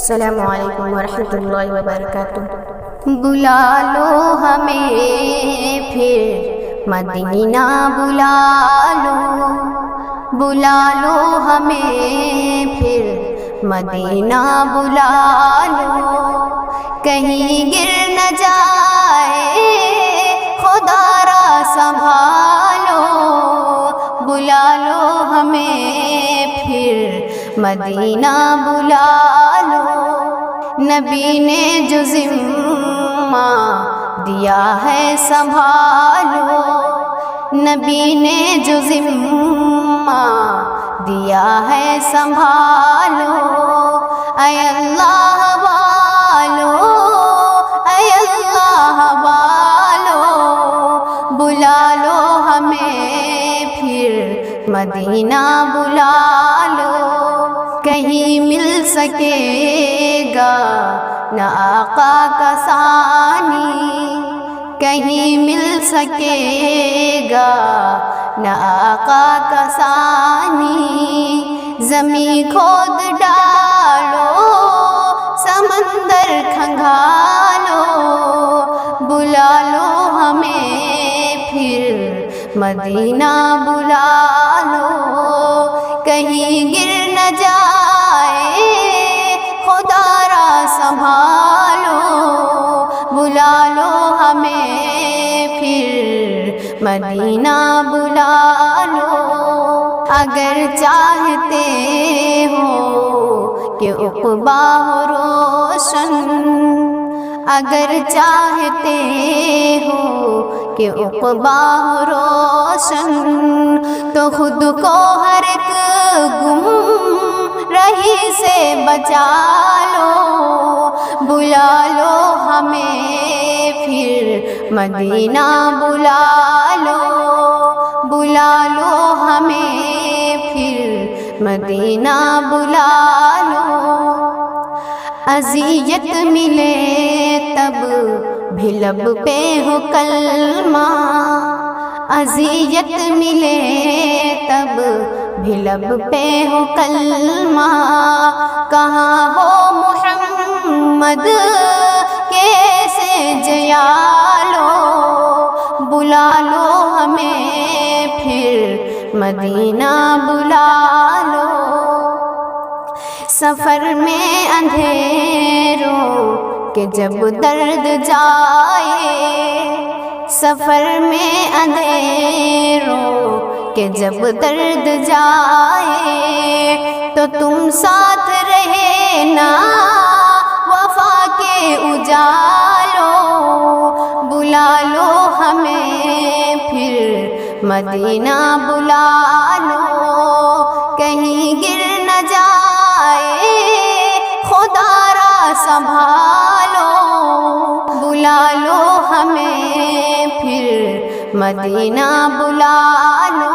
السلام علیکم ورحمۃ اللہ وبرکاتہ۔ بلا لو ہمیں پھر مدینہ بلا لو، بلا لو ہمیں پھر مدینہ بلا لو، کہیں گر نہ جائے خدا را سنبھالو، بلا لو ہمیں پھر مدینہ بلا لو۔ نبی نے جو ذمہ دیا ہے سنبھالو، نبی نے جو ذمہ دیا ہے سنبھالو، اے اللہ والو، اے اللہ والو، بلا لو ہمیں پھر مدینہ بلا لو، کہیں مل سکے گا نہ آقا کا ثانی، کہیں مل سکے گا نہ آقا کا ثانی، زمین کھود ڈالو سمندر کھنگالو، بلا لو ہمیں پھر مدینہ بلا لو، کہیں گر نہ جائے خدا را سنبھالو، بلا لو ہمیں پھر مدینہ بلا لو۔ اگر چاہتے ہو کہ عقبہ ہو روشن، اگر چاہتے ہو کہ عقبہ ہو روشن، تو خود کو ہر ایک گم رہی سے بچا لو، بلا لو ہمیں پھر مدینہ بلا لو، بلا لو ہمیں پھر مدینہ بلا لو۔ اذیت ملے تب بھی لب پہ ہو کلمہ، اذیت ملے تب بھی لب پہ ہو کلمہ، کہاں ہو محمد کیسے جیالو، بلا لو ہمیں پھر مدینہ بلا لو۔ سفر میں اندھیروں کہ جب درد جائے، سفر میں اندھیروں کہ جب درد جائے، تو تم ساتھ رہے نا وفا کے اجالو، بلا لو ہمیں پھر مدینہ بلا لو، کہیں گر نہ جائے خدا را سنبھالو، بلا لو ہمیں پھر مدینہ بلا لو۔